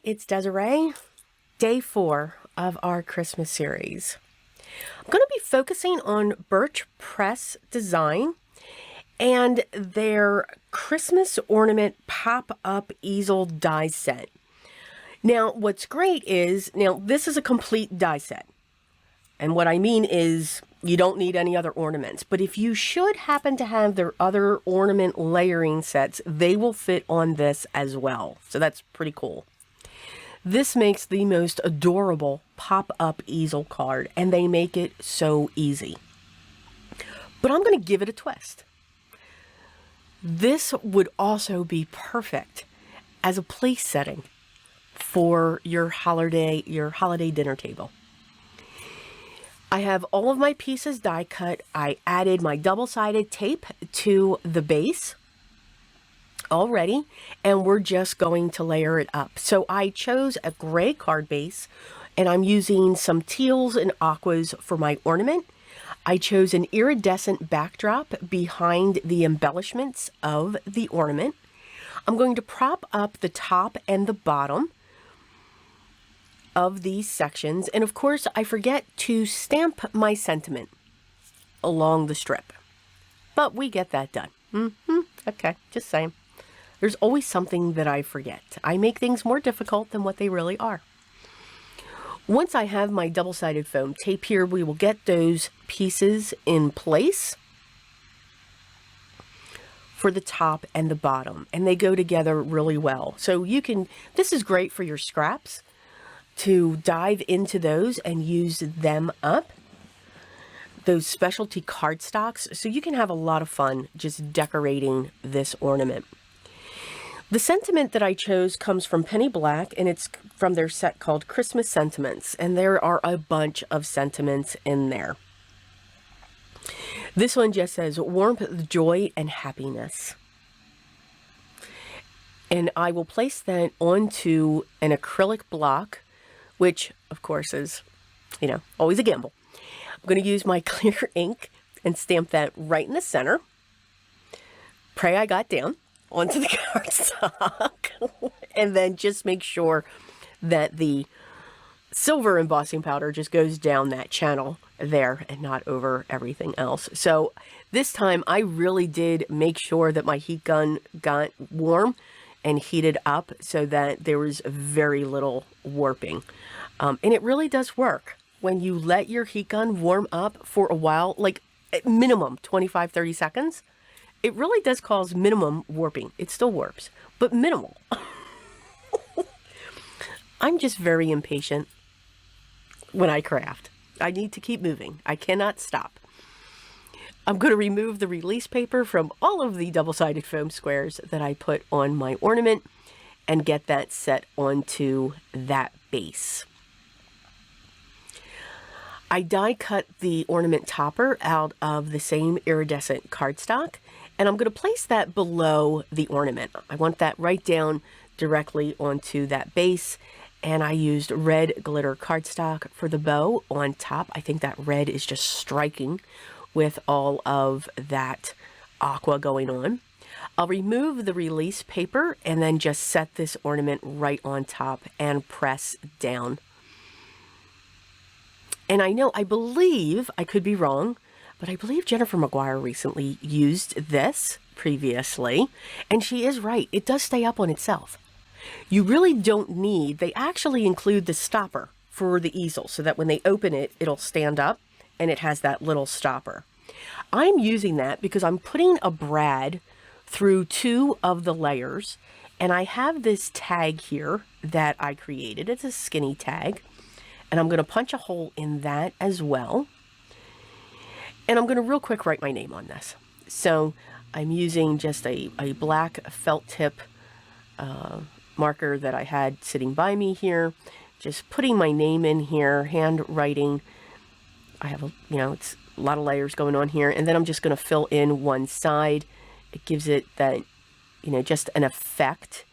it's Desiree, day 4 of our Christmas series. I'm going to be focusing on Birch Press Design and their Christmas ornament pop-up easel die set. Now, what's great is, this is a complete die set. And what I mean is, you don't need any other ornaments. But if you should happen to have their other ornament layering sets, they will fit on this as well. So that's pretty cool. This makes the most adorable pop-up easel card, and they make it so easy. But I'm going to give it a twist. This would also be perfect as a place setting for your holiday dinner table. I have all of my pieces die cut. I added my double-sided tape to the base already, and we're just going to layer it up. So I chose a gray card base, and I'm using some teals and aquas for my ornament. I chose an iridescent backdrop behind the embellishments of the ornament. I'm going to prop up the top and the bottom of these sections, and of course I forget to stamp my sentiment along the strip, but we get that done. Okay, just saying. There's always something that I forget. I make things more difficult than what they really are. Once I have my double-sided foam tape here, we will get those pieces in place for the top and the bottom, and they go together really well. So this is great for your scraps, to dive into those and use them up. Those specialty cardstocks, so you can have a lot of fun just decorating this ornament. The sentiment that I chose comes from Penny Black, and it's from their set called Christmas Sentiments, and there are a bunch of sentiments in there. This one just says warmth, joy, and happiness. And I will place that onto an acrylic block, which of course is, always a gamble. I'm going to use my clear ink and stamp that right in the center. Pray I got down onto the cardstock. And then just make sure that the silver embossing powder just goes down that channel there and not over everything else. So this time I really did make sure that my heat gun got warm and heated up so that there was very little warping. And it really does work. When you let your heat gun warm up for a while, like at minimum 25-30 seconds, it really does cause minimum warping. It still warps, but minimal. I'm just very impatient when I craft. I need to keep moving. I cannot stop. I'm going to remove the release paper from all of the double-sided foam squares that I put on my ornament and get that set onto that base. I die cut the ornament topper out of the same iridescent cardstock, and I'm going to place that below the ornament. I want that right down directly onto that base, and I used red glitter cardstock for the bow on top. I think that red is just striking with all of that aqua going on. I'll remove the release paper and then just set this ornament right on top and press down. And I believe, I could be wrong, but I believe Jennifer McGuire recently used this previously, and she is right. It does stay up on itself. You really don't need, they actually include the stopper for the easel so that when they open it, it'll stand up and it has that little stopper. I'm using that because I'm putting a brad through 2 of the layers, and I have this tag here that I created. It's a skinny tag. And I'm going to punch a hole in that as well. And I'm going to real quick write my name on this. So I'm using just a black felt tip marker that I had sitting by me here. Just putting my name in here, handwriting. I have, it's a lot of layers going on here. And then I'm just going to fill in one side. It gives it that, just an effect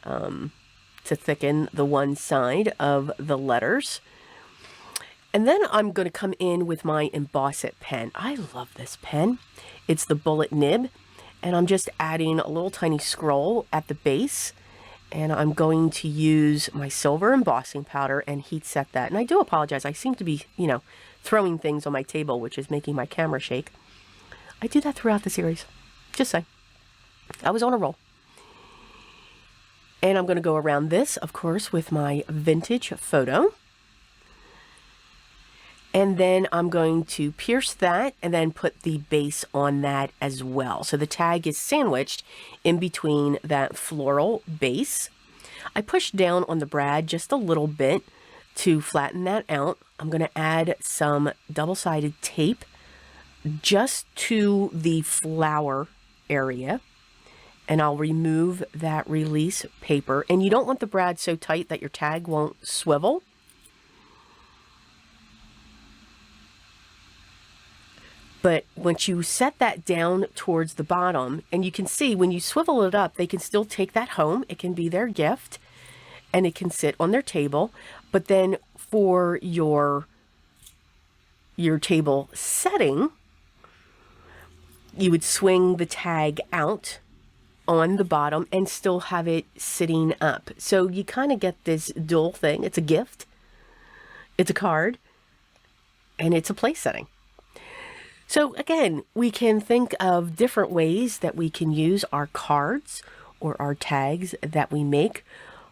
to thicken the one side of the letters. And then I'm going to come in with my Emboss It pen. I love this pen. It's the bullet nib, and I'm just adding a little tiny scroll at the base And I'm going to use my silver embossing powder and heat set that. And I do apologize. I seem to be, throwing things on my table, which is making my camera shake. I do that throughout the series. Just say. I was on a roll. And I'm going to go around this, of course, with my vintage photo. And then I'm going to pierce that and then put the base on that as well. So the tag is sandwiched in between that floral base. I pushed down on the brad just a little bit to flatten that out. I'm going to add some double-sided tape just to the flower area. And I'll remove that release paper. And you don't want the brad so tight that your tag won't swivel. But once you set that down towards the bottom, and you can see when you swivel it up, they can still take that home. It can be their gift, and it can sit on their table. But then for your table setting, you would swing the tag out on the bottom and still have it sitting up. So you kind of get this dual thing. It's a gift, it's a card, and it's a place setting. So again, we can think of different ways that we can use our cards or our tags that we make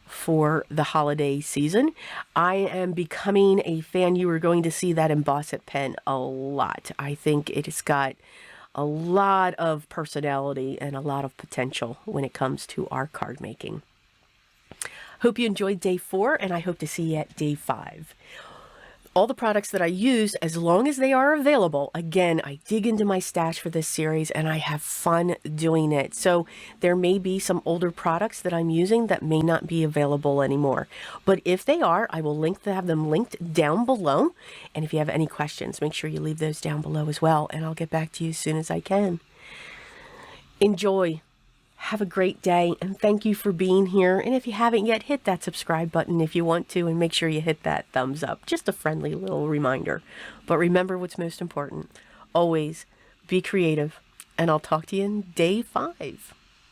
for the holiday season. I am becoming a fan. You are going to see that emboss it pen a lot. I think it has got a lot of personality and a lot of potential when it comes to our card making. Hope you enjoyed day 4, and I hope to see you at day 5. All the products that I use, as long as they are available, again, I dig into my stash for this series and I have fun doing it. So there may be some older products that I'm using that may not be available anymore. But if they are, I will have them linked down below. And if you have any questions, make sure you leave those down below as well. And I'll get back to you as soon as I can. Enjoy. Have a great day, and thank you for being here. And if you haven't yet, hit that subscribe button if you want to, and make sure you hit that thumbs up. Just a friendly little reminder. But remember what's most important. Always be creative, and I'll talk to you in day 5.